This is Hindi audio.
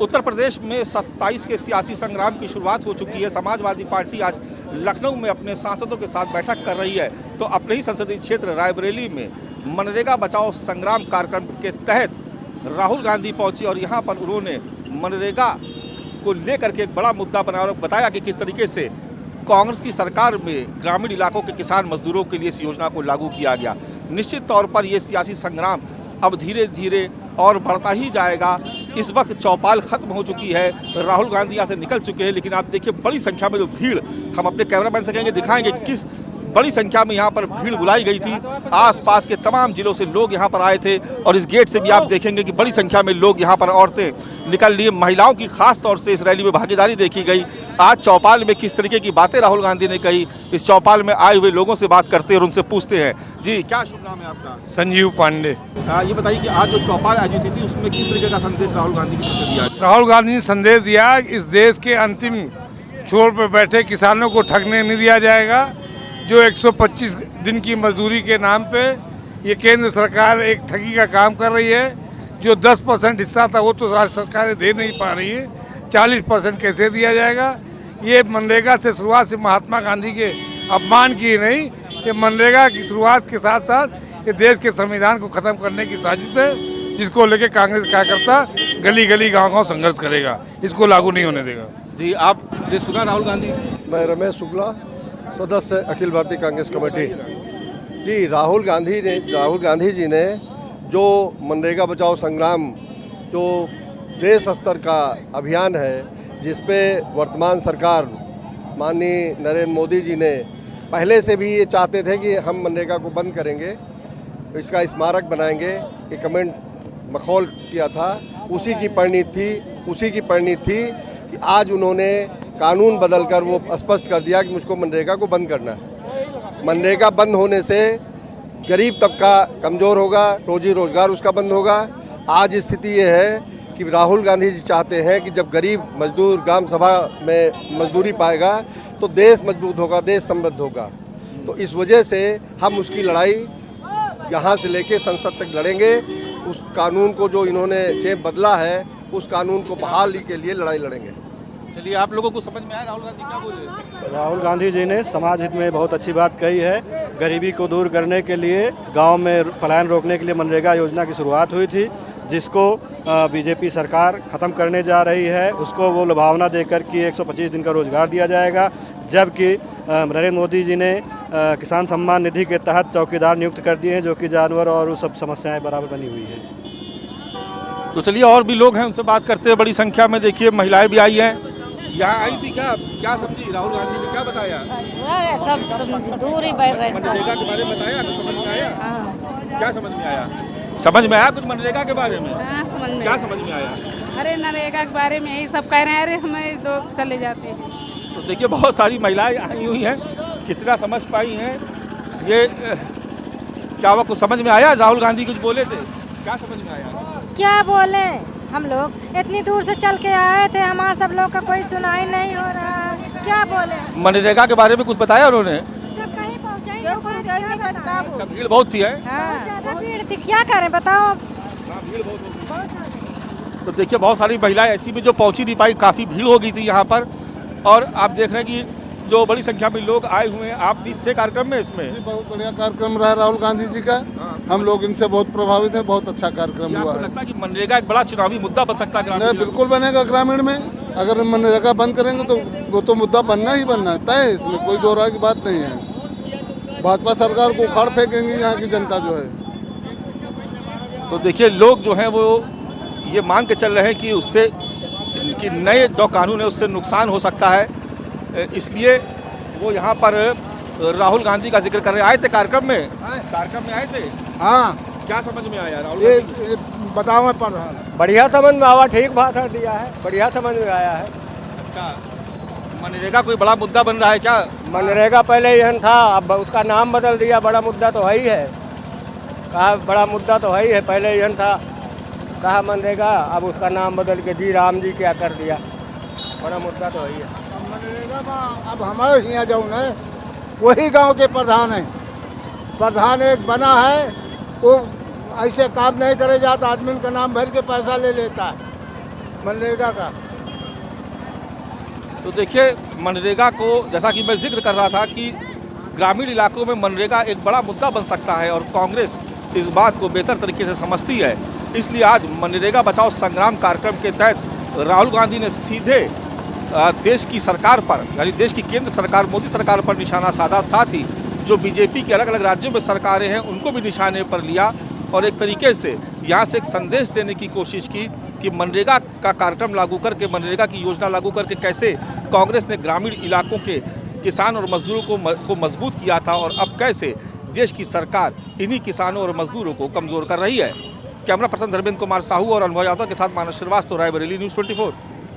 उत्तर प्रदेश में 27 के सियासी संग्राम की शुरुआत हो चुकी है। समाजवादी पार्टी आज लखनऊ में अपने सांसदों के साथ बैठक कर रही है। तो अपने ही संसदीय क्षेत्र रायबरेली में मनरेगा बचाओ संग्राम कार्यक्रम के तहत राहुल गांधी पहुंची और यहां पर उन्होंने मनरेगा को लेकर के एक बड़ा मुद्दा बनाया और बताया कि किस तरीके से कांग्रेस की सरकार में ग्रामीण इलाकों के किसान मजदूरों के लिए इस योजना को लागू किया गया। निश्चित तौर पर ये सियासी संग्राम अब धीरे धीरे और बढ़ता ही जाएगा। इस वक्त चौपाल खत्म हो चुकी है, राहुल गांधी यहाँ से निकल चुके हैं, लेकिन आप देखिए बड़ी संख्या में जो भीड़, हम अपने कैमरामैन से कहेंगे दिखाएंगे किस बड़ी संख्या में यहाँ पर भीड़ बुलाई गई थी। आसपास के तमाम जिलों से लोग यहाँ पर आए थे और इस गेट से भी आप देखेंगे कि बड़ी संख्या में लोग यहाँ पर, औरतें निकल रही, महिलाओं की खास तौर से इस रैली में भागीदारी देखी गई। आज चौपाल में किस तरीके की बातें राहुल गांधी ने कही, इस चौपाल में आए हुए लोगों से बात करते और उनसे पूछते हैं। जी, क्या शुभ नाम है आपका? संजीव पांडे। ये बताइए कि आज जो चौपाल आयोजित हुई थी उसमें किस तरीके का संदेश राहुल गांधी की तरफ से दिया? राहुल गांधी ने संदेश दिया, इस देश के अंतिम छोर पर बैठे किसानों को ठगने नहीं दिया जाएगा। जो 125 दिन की मजदूरी के नाम पे ये केंद्र सरकार एक ठगी का काम कर रही है। जो 10% हिस्सा था वो तो राज्य सरकारें दे नहीं पा रही है, 40% कैसे दिया जाएगा? ये मनरेगा से शुरुआत से महात्मा गांधी के अपमान की नहीं, ये मनरेगा की शुरुआत के साथ साथ ये देश के संविधान को खत्म करने की साजिश है, जिसको लेके कांग्रेस कार्यकर्ता गली गली गांव-गांव संघर्ष करेगा, इसको लागू नहीं होने देगा। जी, आपने सुना राहुल गांधी? मैं रमेश शुक्ला, सदस्य अखिल भारतीय कांग्रेस कमेटी। जी, राहुल गांधी जी ने जो मनरेगा बचाओ संग्राम जो देश स्तर का अभियान है, जिस पे वर्तमान सरकार माननीय नरेंद्र मोदी जी ने पहले से भी ये चाहते थे कि हम मनरेगा को बंद करेंगे, इसका स्मारक बनाएंगे, ये कमेंट मखौल किया था, उसी की परिणति थी कि आज उन्होंने कानून बदलकर वो स्पष्ट कर दिया कि मुझको मनरेगा को बंद करना है। मनरेगा बंद होने से गरीब तबका कमज़ोर होगा, रोजी रोजगार उसका बंद होगा। आज स्थिति ये है कि राहुल गांधी जी चाहते हैं कि जब गरीब मजदूर ग्राम सभा में मजदूरी पाएगा तो देश मजबूत होगा, देश समृद्ध होगा। तो इस वजह से हम उसकी लड़ाई यहाँ से लेके संसद तक लड़ेंगे। उस कानून को जो इन्होंने चेप बदला है, उस कानून को बहाली के लिए लड़ाई लड़ेंगे। चलिए, आप लोगों को समझ में आया राहुल गांधी क्या बोले? राहुल गांधी जी ने समाज हित में बहुत अच्छी बात कही है। गरीबी को दूर करने के लिए, गांव में पलायन रोकने के लिए मनरेगा योजना की शुरुआत हुई थी, जिसको बीजेपी सरकार ख़त्म करने जा रही है। उसको वो लुभावना देकर कि 125 दिन का रोजगार दिया जाएगा, जबकि नरेंद्र मोदी जी ने किसान सम्मान निधि के तहत चौकीदार नियुक्त कर दिए हैं, जो कि जानवर और वो सब समस्याएं बराबर बनी हुई हैं। तो चलिए, और भी लोग हैं, उनसे बात करते हैं। बड़ी संख्या में देखिए महिलाएं भी आई हैं, यहाँ आई थी। क्या समझी राहुल गांधी ने, क्या बताया? सब दूर ही बैठ रहे। मनरेगा के बारे में बताया, कुछ समझ में आया? हाँ। क्या समझ में आया? समझ में आया कुछ मनरेगा के बारे में? हाँ, समझ में। क्या समझ में आया? अरे नरेगा के बारे में यही सब कह रहे हैं, अरे हमारे लोग चले जाते हैं। तो देखिए, बहुत सारी महिलाएं आई हुई हैं, कितना समझ पाई हैं ये, क्या वो कुछ समझ में आया? राहुल गांधी कुछ बोले थे, क्या समझ में आया? क्या बोले, हम लोग इतनी दूर से चल के आए थे, हमारा सब लोग का कोई सुनाई नहीं हो रहा है, क्या बोले? मनरेगा के बारे में कुछ बताया उन्होंने? जब कहीं पहुँचाएंगे भीड़ बहुत थी है? ज्यादा भीड़ थी, क्या करें बताओ? भीड़ बहुत। तो देखिए, बहुत सारी महिलाएं ऐसी भी जो पहुंची नहीं पाई, काफ़ी भीड़ हो गई थी यहाँ पर। और आप देख रहे हैं कि जो बड़ी संख्या में लोग आए हुए हैं। आप भी थे कार्यक्रम में? इसमें बहुत बढ़िया कार्यक्रम रहा राहुल गांधी जी का। हम लोग इनसे बहुत प्रभावित हैं, बहुत अच्छा कार्यक्रम हुआ है। लगता है कि मनरेगा एक बड़ा चुनावी मुद्दा बन सकता है? नहीं, बिल्कुल बनेगा ग्रामीण में। अगर मनरेगा बंद करेंगे तो वो तो मुद्दा बनना ही बनना है, तय, इसमें कोई दो राय की बात नहीं है। भाजपा सरकार को उखाड़ फेंकेंगी यहाँ की जनता जो है। तो देखिए, लोग जो हैं वो ये मान के चल रहे हैं कि उससे कि नए जो कानून है उससे नुकसान हो सकता है, इसलिए वो यहाँ पर राहुल गांधी का जिक्र कर रहे। आए थे कार्यक्रम में? कार्यक्रम में आए थे? हाँ। क्या समझ में आया राहुल ये बताओ। मैं पढ़ रहा। बढ़िया समझ में आवा, ठीक बात है, दिया है, बढ़िया समझ में आया है। अच्छा, मनरेगा कोई बड़ा मुद्दा बन रहा है क्या? मनरेगा पहले यह था, अब उसका नाम बदल दिया। बड़ा मुद्दा तो है ही है, कहा बड़ा मुद्दा तो है ही है। पहले यह था, कहा मनरेगा, अब उसका नाम बदल के जी राम जी क्या कर दिया। बड़ा मुद्दा तो है ही है। मनरेगा में अब हमारे यहाँ जाऊँ न, वही गांव के प्रधान हैं। प्रधान एक बना है, वो ऐसे काम नहीं करे जाता, आदमी का नाम भर के पैसा ले लेता है। मनरेगा का। तो देखिए मनरेगा को, जैसा कि मैं जिक्र कर रहा था कि ग्रामीण इलाकों में मनरेगा एक बड़ा मुद्दा बन सकता है और कांग्रेस इस बात को बेहतर तरीके से समझती है। इसलिए आज मनरेगा बचाओ संग्राम कार्यक्रम के तहत राहुल गांधी ने सीधे देश की सरकार पर, यानी देश की केंद्र सरकार मोदी सरकार पर निशाना साधा। साथ ही जो बीजेपी के अलग अलग राज्यों में सरकारें हैं उनको भी निशाने पर लिया और एक तरीके से यहाँ से एक संदेश देने की कोशिश की कि मनरेगा का कार्यक्रम लागू करके, मनरेगा की योजना लागू करके कैसे कांग्रेस ने ग्रामीण इलाकों के किसान और मजदूरों को मजबूत किया था और अब कैसे देश की सरकार इन्हीं किसानों और मजदूरों को कमजोर कर रही है। कैमरा पर्सन धर्मेंद्र कुमार साहू और अनुभव यादव के साथ मानस श्रीवास्तव, रायबरेली, न्यूज़ 24।